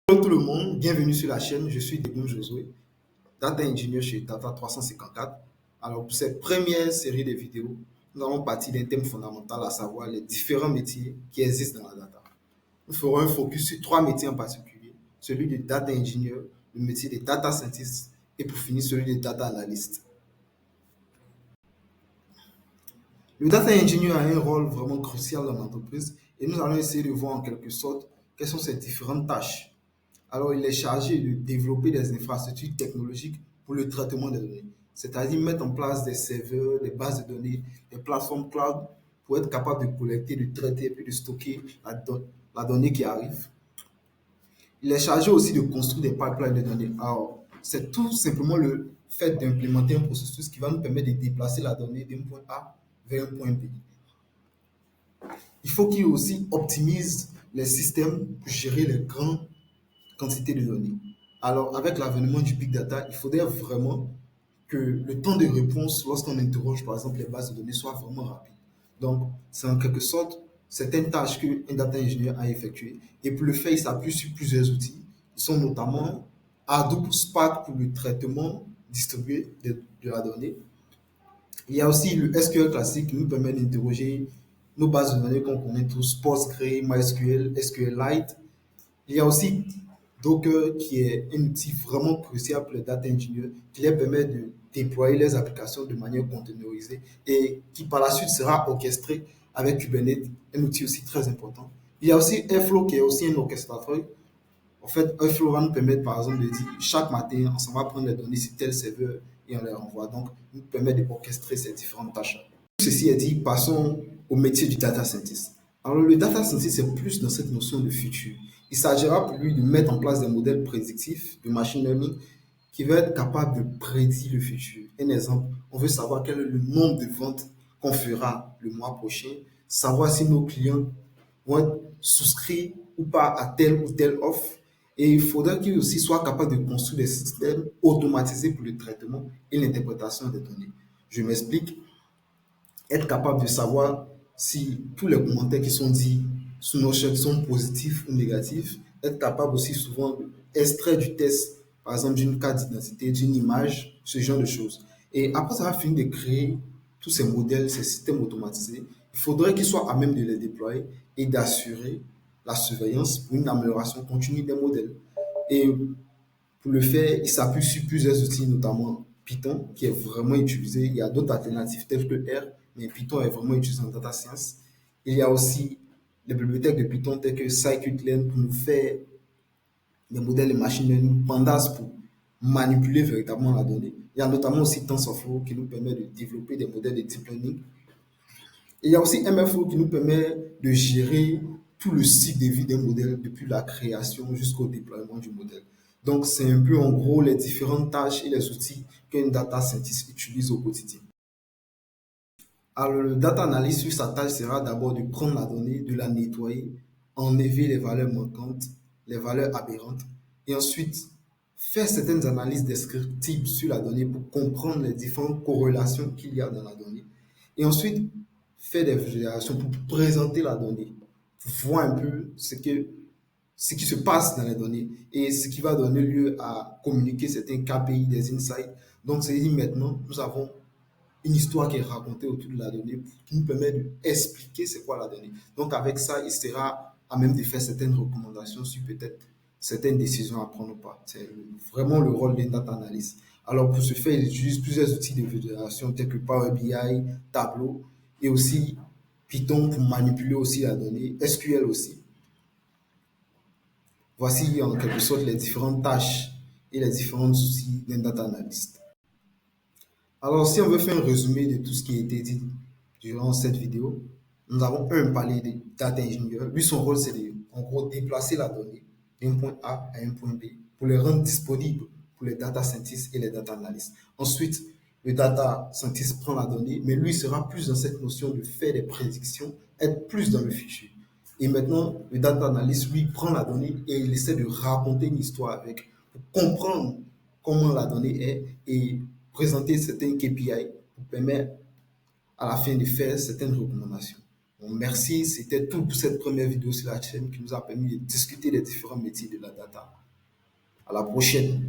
Hello tout le monde, bienvenue sur la chaîne. Je suis Degun Josué, Data Engineer chez Data 354. Alors, pour cette première série de vidéos, nous allons partir d'un thème fondamental, à savoir les différents métiers qui existent dans la data. Nous ferons un focus sur trois métiers en particulier, celui de Data Engineer, le métier de Data Scientist et pour finir celui de Data Analyst. Le Data Engineer a un rôle vraiment crucial dans l'entreprise et nous allons essayer de voir en quelque sorte quelles sont ses différentes tâches. Alors, il est chargé de développer des infrastructures technologiques pour le traitement des données, c'est-à-dire mettre en place des serveurs, des bases de données, des plateformes cloud pour être capable de collecter, de traiter et puis de stocker la donnée qui arrive. Il est chargé aussi de construire des pipelines de données. Alors, c'est tout simplement le fait d'implémenter un processus qui va nous permettre de déplacer la donnée d'un point A vers un point B. Il faut qu'il aussi optimise les systèmes pour gérer les grandes quantité de données. Alors, avec l'avènement du big data, il faudrait vraiment que le temps de réponse lorsqu'on interroge, par exemple, les bases de données soit vraiment rapide. Donc, c'est en quelque sorte certaines tâches qu'un data engineer a effectuées. Et pour le faire, il s'appuie sur plusieurs outils. Ils sont notamment Hadoop Spark pour le traitement distribué de la donnée. Il y a aussi le SQL classique qui nous permet d'interroger nos bases de données qu'on connaît tous, Postgre, MySQL, SQLite. Il y a aussi Docker qui est un outil vraiment crucial pour les data engineers qui leur permet de déployer les applications de manière containerisée et qui par la suite sera orchestré avec Kubernetes, un outil aussi très important. Il y a aussi Airflow qui est aussi un orchestrateur. En fait, Airflow va nous permettre par exemple de dire chaque matin, on s'en va prendre les données sur tel serveur et on les renvoie. Donc, nous permet d'orchestrer ces différentes tâches. Ceci est dit, passons au métier du data scientist. Alors, le data scientist, c'est plus dans cette notion de futur. Il s'agira pour lui de mettre en place des modèles prédictifs de machine learning qui vont être capables de prédire le futur. Un exemple, on veut savoir quel est le nombre de ventes qu'on fera le mois prochain, savoir si nos clients vont être souscrits ou pas à telle ou telle offre. Et il faudra qu'il aussi soit capable de construire des systèmes automatisés pour le traitement et l'interprétation des données. Je m'explique, être capable de savoir si tous les commentaires qui sont dits sous nos chaînes sont positifs ou négatifs, être capable aussi souvent d'extraire du test, par exemple d'une carte d'identité, d'une image, ce genre de choses. Et après avoir fini de créer tous ces modèles, ces systèmes automatisés, il faudrait qu'ils soient à même de les déployer et d'assurer la surveillance pour une amélioration continue des modèles. Et pour le faire, il s'appuie sur plusieurs outils, notamment Python, qui est vraiment utilisé. Il y a d'autres alternatives telles que R, mais Python est vraiment utilisé en data science. Il y a aussi les bibliothèques de Python telles que scikit-learn pour nous faire des modèles de machine learning, Pandas pour manipuler véritablement la donnée. Il y a notamment aussi TensorFlow qui nous permet de développer des modèles de deep learning. Et il y a aussi MFO qui nous permet de gérer tout le cycle de vie d'un modèle depuis la création jusqu'au déploiement du modèle. Donc, c'est un peu en gros les différentes tâches et les outils qu'un data scientist utilise au quotidien. Alors, le data analyst, sur sa tâche sera d'abord de prendre la donnée, de la nettoyer, enlever les valeurs manquantes, les valeurs aberrantes, et ensuite faire certaines analyses descriptives sur la donnée pour comprendre les différentes corrélations qu'il y a dans la donnée. Et ensuite, faire des visualisations pour présenter la donnée, pour voir un peu ce qui se passe dans les données et ce qui va donner lieu à communiquer certains KPI, des insights. Donc, c'est dit maintenant, nous avons une histoire qui est racontée autour de la donnée qui nous permet d'expliquer c'est quoi la donnée. Donc, avec ça, il sera à même de faire certaines recommandations sur peut-être certaines décisions à prendre ou pas. C'est vraiment le rôle d'un data analyst. Alors, pour ce faire, il utilise plusieurs outils de visualisation tels que Power BI, Tableau et aussi Python pour manipuler aussi la donnée, SQL aussi. Voici en quelque sorte les différentes tâches et les différents outils d'un data analyst. Alors, si on veut faire un résumé de tout ce qui a été dit durant cette vidéo, nous avons parlé de data engineer. Lui, son rôle, c'est de, en gros, déplacer la donnée d'un point A à un point B pour les rendre disponibles pour les data scientists et les data analysts. Ensuite, le data scientist prend la donnée, mais lui sera plus dans cette notion de faire des prédictions, être plus dans le futur. Et maintenant, le data analyst, lui, prend la donnée et il essaie de raconter une histoire avec, pour comprendre comment la donnée est et présenter certains KPI pour permettre à la fin de faire certaines recommandations. Bon, merci, c'était tout pour cette première vidéo sur la chaîne qui nous a permis de discuter des différents métiers de la data. À la prochaine.